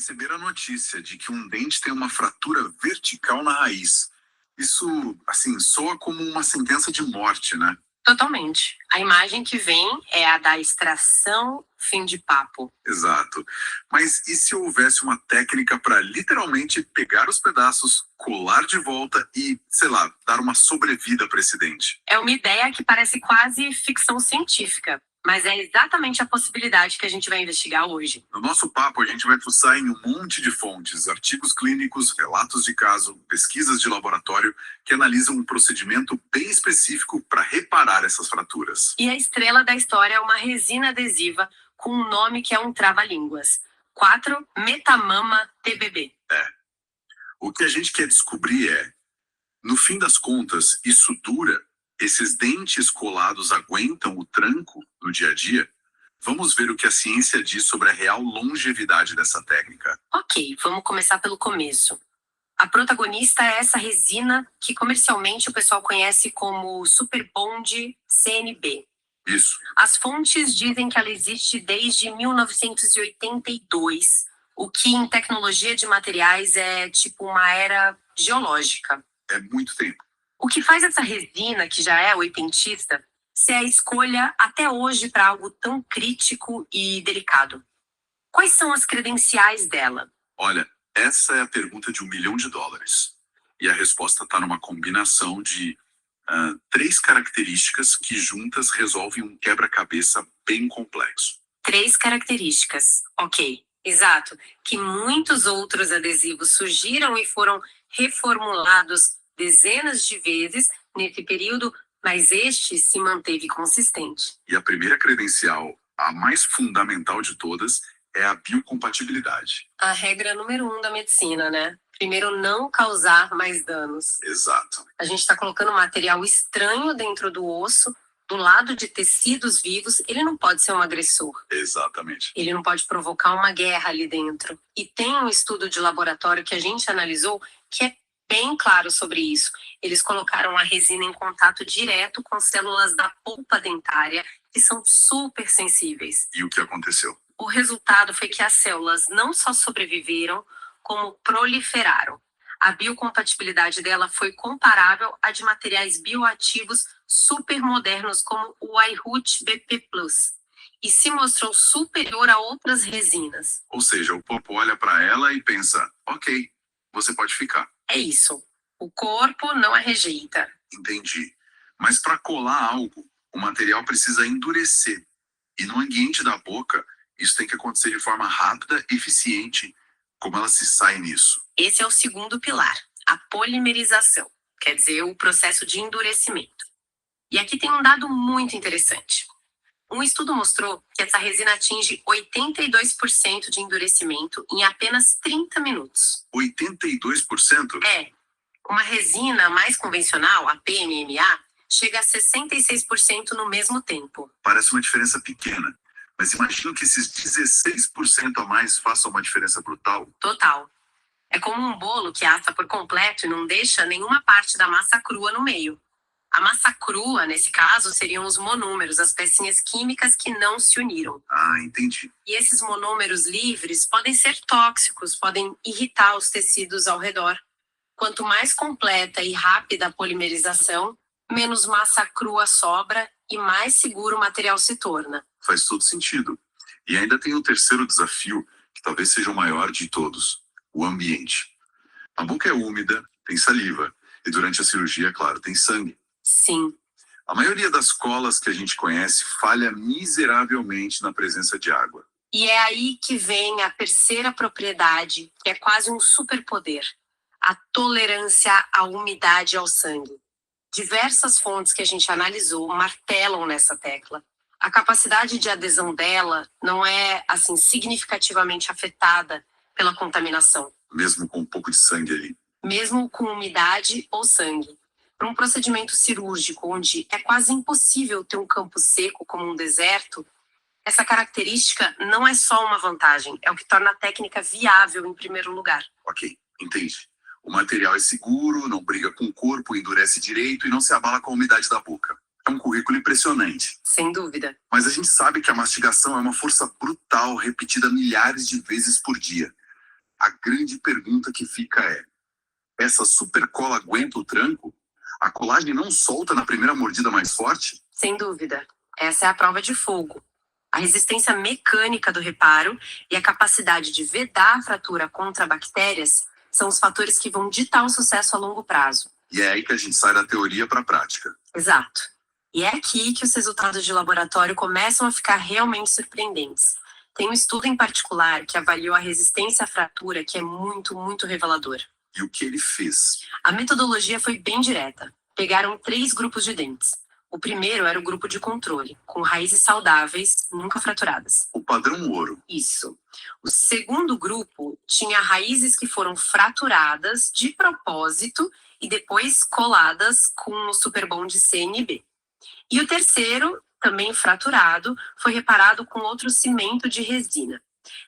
Receber a notícia de que um dente tem uma fratura vertical na raiz. Isso, assim, soa como uma sentença de morte, né? Totalmente. A imagem que vem é a da extração fim de papo. Exato. Mas e se houvesse uma técnica para literalmente pegar os pedaços, colar de volta e, sei lá, dar uma sobrevida para esse dente? É uma ideia que parece quase ficção científica, mas é exatamente a possibilidade que a gente vai investigar hoje. No nosso papo, a gente vai fuçar em um monte de fontes, artigos clínicos, relatos de caso, pesquisas de laboratório que analisam um procedimento bem específico para reparar essas fraturas. E a estrela da história é uma resina adesiva com um nome que é um trava-línguas. 4-metamama TBB. O que a gente quer descobrir é, no fim das contas, isso dura? Esses dentes colados aguentam o tranco no dia a dia? Vamos ver o que a ciência diz sobre a real longevidade dessa técnica. Ok, vamos começar pelo começo. A protagonista é essa resina que comercialmente o pessoal conhece como Super Bond CNB. Isso. As fontes dizem que ela existe desde 1982, o que em tecnologia de materiais é tipo uma era geológica. É muito tempo. O que faz essa resina, que já é oitentista, ser a escolha até hoje para algo tão crítico e delicado? Quais são as credenciais dela? Olha, essa é a pergunta de $1 milhão. E a resposta está numa combinação de três características que juntas resolvem um quebra-cabeça bem complexo. 3 características. Ok, exato. Que muitos outros adesivos surgiram e foram reformulados dezenas de vezes nesse período, mas este se manteve consistente. E a primeira credencial, a mais fundamental de todas, é a biocompatibilidade. A regra número 1 da medicina, né? Primeiro, não causar mais danos. Exato. A gente está colocando material estranho dentro do osso, do lado de tecidos vivos, ele não pode ser um agressor. Exatamente. Ele não pode provocar uma guerra ali dentro. E tem um estudo de laboratório que a gente analisou que é bem claro sobre isso. Eles colocaram a resina em contato direto com células da polpa dentária, que são super sensíveis. E o que aconteceu? O resultado foi que as células não só sobreviveram, como proliferaram. A biocompatibilidade dela foi comparável à de materiais bioativos supermodernos como o iRoot BP+, e se mostrou superior a outras resinas. Ou seja, o corpo olha para ela e pensa, ok, você pode ficar. É isso. O corpo não a rejeita. Entendi. Mas para colar algo, o material precisa endurecer. E no ambiente da boca, isso tem que acontecer de forma rápida e eficiente. Como ela se sai nisso? Esse é o segundo pilar, a polimerização, quer dizer, o processo de endurecimento. E aqui tem um dado muito interessante. Um estudo mostrou que essa resina atinge 82% de endurecimento em apenas 30 minutos. 82%? É. Uma resina mais convencional, a PMMA, chega a 66% no mesmo tempo. Parece uma diferença pequena. Mas imagino que esses 16% a mais façam uma diferença brutal. Total. É como um bolo que assa por completo e não deixa nenhuma parte da massa crua no meio. A massa crua, nesse caso, seriam os monômeros, as pecinhas químicas que não se uniram. Ah, entendi. E esses monômeros livres podem ser tóxicos, podem irritar os tecidos ao redor. Quanto mais completa e rápida a polimerização, menos massa crua sobra e mais seguro o material se torna. Faz todo sentido. E ainda tem um terceiro desafio, que talvez seja o maior de todos: o ambiente. A boca é úmida, tem saliva, e durante a cirurgia, claro, tem sangue. Sim. A maioria das colas que a gente conhece falha miseravelmente na presença de água. E é aí que vem a terceira propriedade, que é quase um superpoder: a tolerância à umidade e ao sangue. Diversas fontes que a gente analisou martelam nessa tecla. A capacidade de adesão dela não é, assim, significativamente afetada pela contaminação. Mesmo com um pouco de sangue ali. Mesmo com umidade ou sangue. Para um procedimento cirúrgico onde é quase impossível ter um campo seco como um deserto, essa característica não é só uma vantagem, é o que torna a técnica viável em primeiro lugar. Ok, entendi. O material é seguro, não briga com o corpo, endurece direito e não se abala com a umidade da boca. É um currículo impressionante. Sem dúvida. Mas a gente sabe que a mastigação é uma força brutal, repetida milhares de vezes por dia. a grande pergunta que fica é: essa super cola aguenta o tranco? A colagem não solta na primeira mordida mais forte? Sem dúvida, essa é a prova de fogo. A resistência mecânica do reparo e a capacidade de vedar a fratura contra bactérias são os fatores que vão ditar o sucesso a longo prazo. E é aí que a gente sai da teoria para a prática. Exato. E é aqui que os resultados de laboratório começam a ficar realmente surpreendentes. Tem um estudo em particular que avaliou a resistência à fratura que é muito, muito revelador. E o que ele fez? A metodologia foi bem direta. Pegaram 3 grupos de dentes. O primeiro era o grupo de controle, com raízes saudáveis, nunca fraturadas. O padrão ouro. Isso. O segundo grupo tinha raízes que foram fraturadas de propósito e depois coladas com o Superbond CNB. E o terceiro, também fraturado, foi reparado com outro cimento de resina.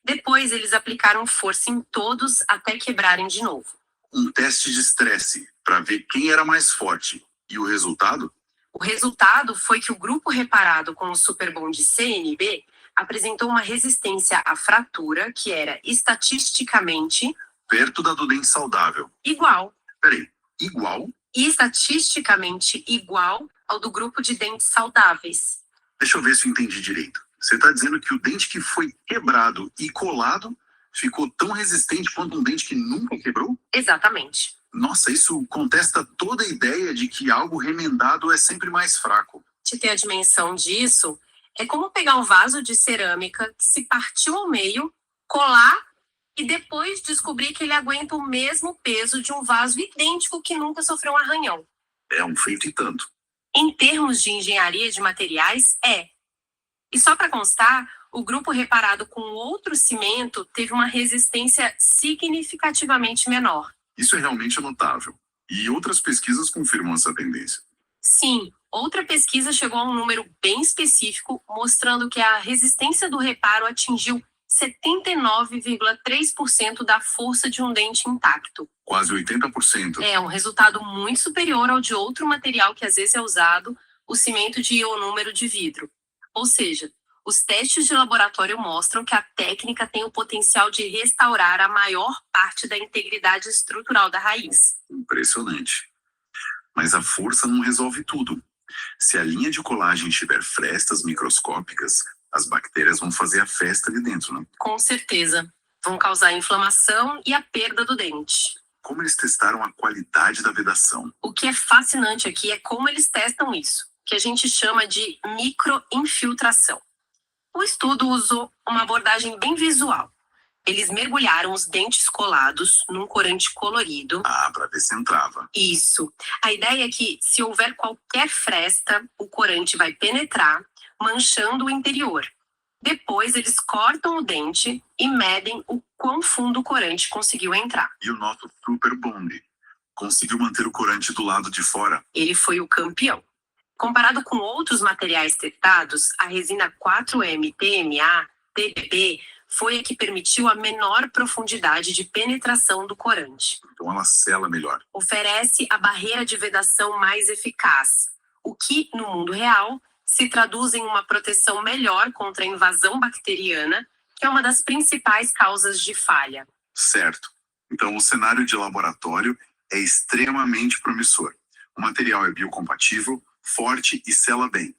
Depois eles aplicaram força em todos até quebrarem de novo. Um teste de estresse para ver quem era mais forte. E o resultado? O resultado foi que o grupo reparado com o Superbond CNB apresentou uma resistência à fratura que era estatisticamente Perto da do dente saudável. igual. Peraí, igual? E estatisticamente igual ao do grupo de dentes saudáveis. Deixa eu ver se eu entendi direito. Você está dizendo que o dente que foi quebrado e colado ficou tão resistente quanto um dente que nunca quebrou? Exatamente. Nossa, isso contesta toda a ideia de que algo remendado é sempre mais fraco. De ter a dimensão disso, é como pegar um vaso de cerâmica que se partiu ao meio, colar e depois descobrir que ele aguenta o mesmo peso de um vaso idêntico que nunca sofreu um arranhão. É um feito e tanto. Em termos de engenharia de materiais, é. E só para constar, o grupo reparado com outro cimento teve uma resistência significativamente menor. Isso é realmente notável. E outras pesquisas confirmam essa tendência. Sim, outra pesquisa chegou a um número bem específico, mostrando que a resistência do reparo atingiu 79,3% da força de um dente intacto. Quase 80%. É um resultado muito superior ao de outro material que às vezes é usado, o cimento de ionômero de vidro. Ou seja, os testes de laboratório mostram que a técnica tem o potencial de restaurar a maior parte da integridade estrutural da raiz. Impressionante. Mas a força não resolve tudo. Se a linha de colagem tiver frestas microscópicas, as bactérias vão fazer a festa ali dentro, né? Com certeza. Vão causar inflamação e a perda do dente. Como eles testaram a qualidade da vedação? O que é fascinante aqui é como eles testam isso, que a gente chama de microinfiltração. O estudo usou uma abordagem bem visual. Eles mergulharam os dentes colados num corante colorido. Para ver se entrava. Isso. A ideia é que, se houver qualquer fresta, o corante vai penetrar, manchando o interior. Depois, eles cortam o dente e medem o quão fundo o corante conseguiu entrar. E o nosso Super Bond conseguiu manter o corante do lado de fora. Ele foi o campeão. Comparado com outros materiais testados, a resina 4M TMA, TPP, foi a que permitiu a menor profundidade de penetração do corante. Então ela sela melhor. Oferece a barreira de vedação mais eficaz, o que, no mundo real, se traduz em uma proteção melhor contra a invasão bacteriana, que é uma das principais causas de falha. Certo. Então o cenário de laboratório é extremamente promissor. O material é biocompatível, forte e sela bem.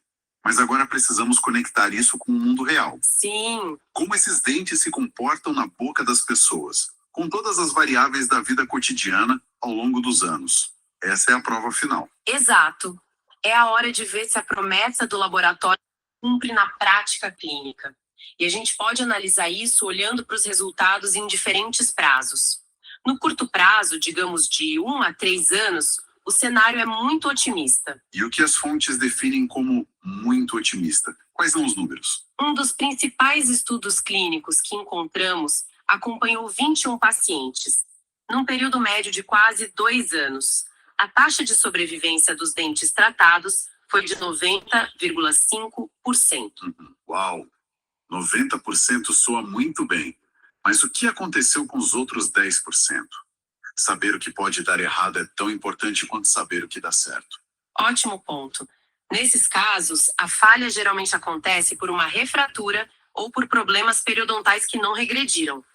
Mas agora precisamos conectar isso com o mundo real. Sim. Como esses dentes se comportam na boca das pessoas, com todas as variáveis da vida cotidiana ao longo dos anos. Essa é a prova final. Exato. É a hora de ver se a promessa do laboratório cumpre na prática clínica. E a gente pode analisar isso olhando para os resultados em diferentes prazos. No curto prazo, digamos de 1 a 3 anos, o cenário é muito otimista. E o que as fontes definem como muito otimista? Quais são os números? Um dos principais estudos clínicos que encontramos acompanhou 21 pacientes, num período médio de quase 2 anos. A taxa de sobrevivência dos dentes tratados foi de 90,5%. Uau! 90% soa muito bem. Mas o que aconteceu com os outros 10%? Saber o que pode dar errado é tão importante quanto saber o que dá certo. Ótimo ponto. Nesses casos, a falha geralmente acontece por uma refratura ou por problemas periodontais que não regrediram.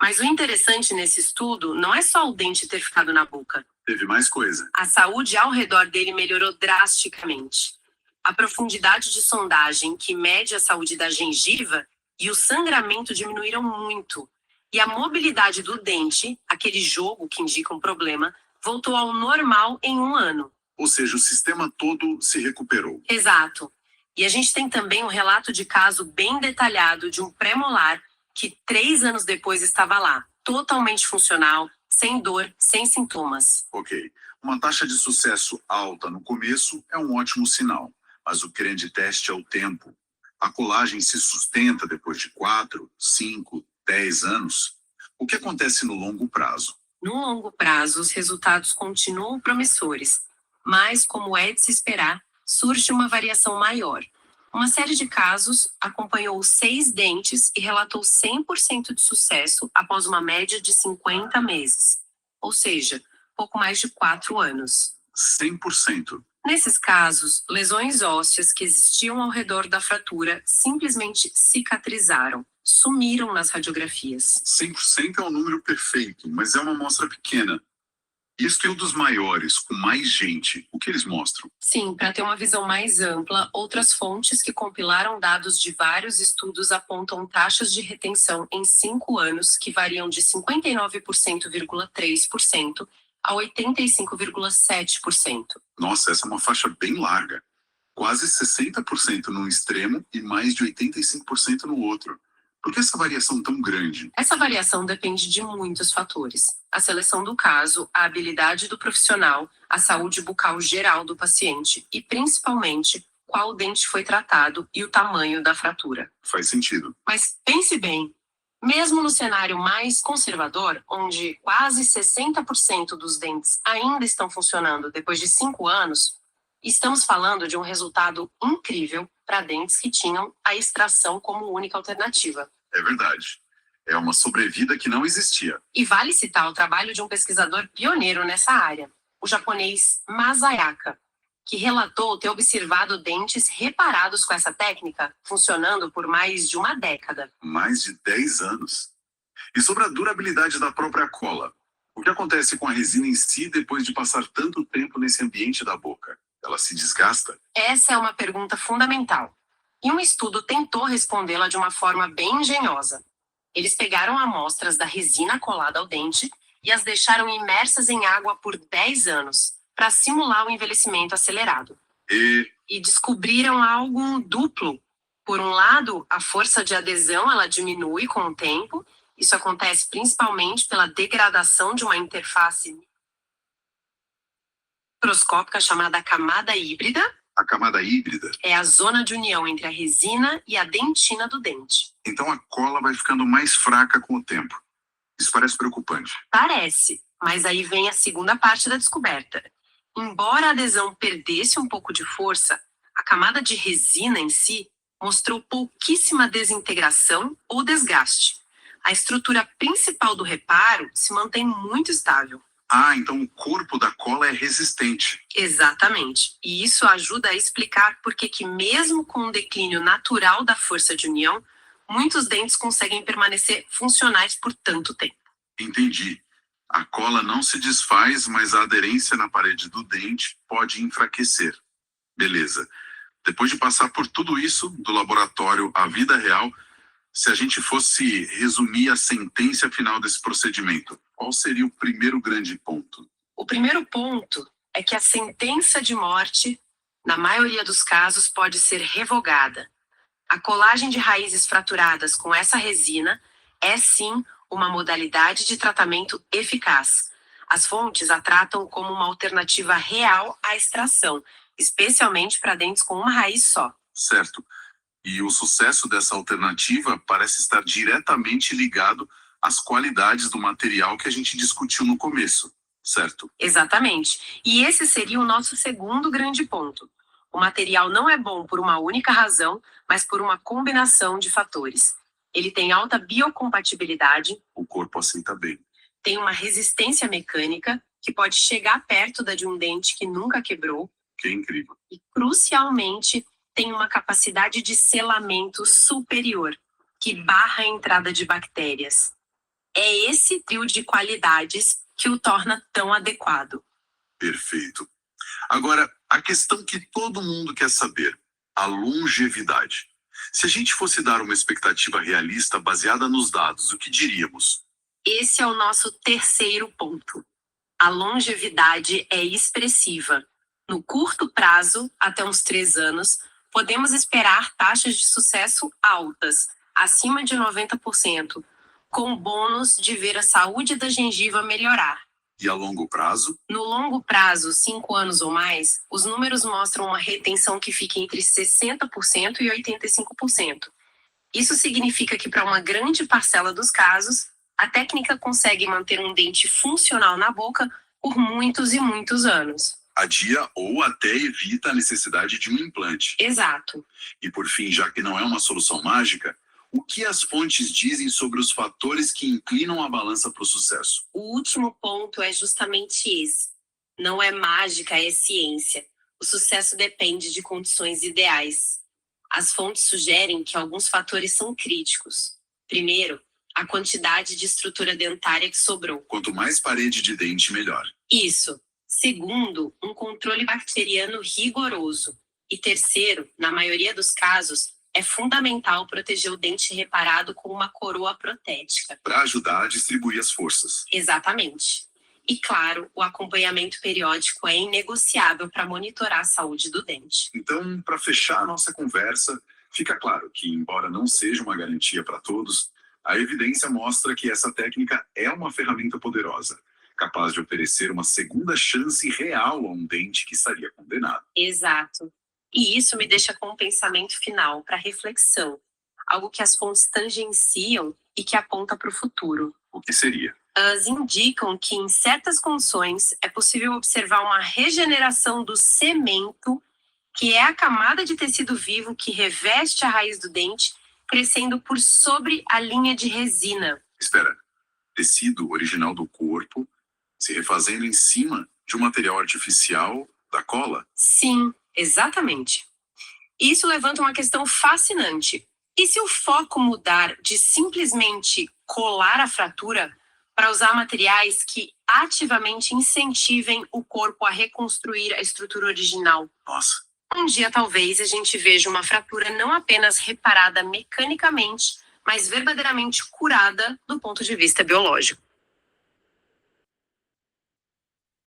Mas o interessante nesse estudo não é só o dente ter ficado na boca. Teve mais coisa. A saúde ao redor dele melhorou drasticamente. A profundidade de sondagem, que mede a saúde da gengiva, e o sangramento diminuíram muito. E a mobilidade do dente, aquele jogo que indica um problema, voltou ao normal em 1 ano. Ou seja, o sistema todo se recuperou. Exato. E a gente tem também um relato de caso bem detalhado de um pré-molar que 3 anos depois estava lá, totalmente funcional, sem dor, sem sintomas. Ok. Uma taxa de sucesso alta no começo é um ótimo sinal, mas o grande teste é o tempo. A colagem se sustenta depois de 4, 5, 10 anos. O que acontece no longo prazo? No longo prazo, os resultados continuam promissores, mas, como é de se esperar, surge uma variação maior. Uma série de casos acompanhou 6 dentes e relatou 100% de sucesso após uma média de 50 meses, ou seja, pouco mais de 4 anos. 100%. Nesses casos, lesões ósseas que existiam ao redor da fratura simplesmente cicatrizaram, sumiram nas radiografias. 100% é um número perfeito, mas é uma amostra pequena. E estudos maiores, com mais gente, o que eles mostram? Sim, para ter uma visão mais ampla, outras fontes que compilaram dados de vários estudos apontam taxas de retenção em 5 anos que variam de 59,3% a 85,7%. Nossa, essa é uma faixa bem larga. Quase 60% num extremo e mais de 85% no outro. Por que essa variação tão grande? Essa variação depende de muitos fatores: a seleção do caso, a habilidade do profissional, a saúde bucal geral do paciente e, principalmente, qual dente foi tratado e o tamanho da fratura. Faz sentido. Mas pense bem, mesmo no cenário mais conservador, onde quase 60% dos dentes ainda estão funcionando depois de 5 anos, estamos falando de um resultado incrível para dentes que tinham a extração como única alternativa. É verdade. É uma sobrevida que não existia. E vale citar o trabalho de um pesquisador pioneiro nessa área, o japonês Masayaka, que relatou ter observado dentes reparados com essa técnica funcionando por mais de uma década. Mais de 10 anos. E sobre a durabilidade da própria cola? O que acontece com a resina em si depois de passar tanto tempo nesse ambiente da boca? Ela se desgasta? Essa é uma pergunta fundamental. E um estudo tentou respondê-la de uma forma bem engenhosa. Eles pegaram amostras da resina colada ao dente e as deixaram imersas em água por 10 anos, para simular o envelhecimento acelerado. E descobriram algo duplo. Por um lado, a força de adesão ela diminui com o tempo. Isso acontece principalmente pela degradação de uma interface microscópica chamada camada híbrida. A camada híbrida? É a zona de união entre a resina e a dentina do dente. Então a cola vai ficando mais fraca com o tempo. Isso parece preocupante. Parece, mas aí vem a segunda parte da descoberta. Embora a adesão perdesse um pouco de força, a camada de resina em si mostrou pouquíssima desintegração ou desgaste. A estrutura principal do reparo se mantém muito estável. Ah, então o corpo da cola é resistente. Exatamente. E isso ajuda a explicar por que mesmo com um declínio natural da força de união, muitos dentes conseguem permanecer funcionais por tanto tempo. Entendi. A cola não se desfaz, mas a aderência na parede do dente pode enfraquecer. Beleza. Depois de passar por tudo isso, do laboratório à vida real, se a gente fosse resumir a sentença final desse procedimento, qual seria o primeiro grande ponto? O primeiro ponto é que a sentença de morte, na maioria dos casos, pode ser revogada. A colagem de raízes fraturadas com essa resina é, sim, uma modalidade de tratamento eficaz. As fontes a tratam como uma alternativa real à extração, especialmente para dentes com uma raiz só. Certo. E o sucesso dessa alternativa parece estar diretamente ligado às qualidades do material que a gente discutiu no começo, certo? Exatamente. E esse seria o nosso segundo grande ponto. O material não é bom por uma única razão, mas por uma combinação de fatores. Ele tem alta biocompatibilidade. O corpo aceita bem. Tem uma resistência mecânica, que pode chegar perto da de um dente que nunca quebrou. Que é incrível. E, crucialmente, tem uma capacidade de selamento superior, que barra a entrada de bactérias. É esse trio de qualidades que o torna tão adequado. Perfeito. Agora, a questão que todo mundo quer saber, a longevidade. Se a gente fosse dar uma expectativa realista baseada nos dados, o que diríamos? Esse é o nosso terceiro ponto. A longevidade é expressiva. No curto prazo, até uns 3 anos, podemos esperar taxas de sucesso altas, acima de 90%, com bônus de ver a saúde da gengiva melhorar. E a longo prazo? No longo prazo, 5 anos ou mais, os números mostram uma retenção que fica entre 60% e 85%. Isso significa que, para uma grande parcela dos casos, a técnica consegue manter um dente funcional na boca por muitos e muitos anos. Adia ou até evita a necessidade de um implante. Exato. E por fim, já que não é uma solução mágica, o que as fontes dizem sobre os fatores que inclinam a balança para o sucesso? O último ponto é justamente esse. Não é mágica, é ciência. O sucesso depende de condições ideais. As fontes sugerem que alguns fatores são críticos. Primeiro, a quantidade de estrutura dentária que sobrou. Quanto mais parede de dente, melhor. Isso. Segundo, um controle bacteriano rigoroso. E terceiro, na maioria dos casos, é fundamental proteger o dente reparado com uma coroa protética. Para ajudar a distribuir as forças. Exatamente. E claro, o acompanhamento periódico é inegociável para monitorar a saúde do dente. Então, para fechar a nossa conversa, fica claro que, embora não seja uma garantia para todos, a evidência mostra que essa técnica é uma ferramenta poderosa, capaz de oferecer uma segunda chance real a um dente que estaria condenado. Exato. E isso me deixa com um pensamento final para reflexão, algo que as fontes tangenciam e que aponta para o futuro. O que seria? Elas indicam que, em certas condições, é possível observar uma regeneração do cemento, que é a camada de tecido vivo que reveste a raiz do dente, crescendo por sobre a linha de resina. Espera, tecido original do corpo se refazendo em cima de um material artificial da cola? Sim, exatamente. Isso levanta uma questão fascinante. E se o foco mudar de simplesmente colar a fratura para usar materiais que ativamente incentivem o corpo a reconstruir a estrutura original? Nossa, Um dia talvez a gente veja uma fratura não apenas reparada mecanicamente, mas verdadeiramente curada do ponto de vista biológico.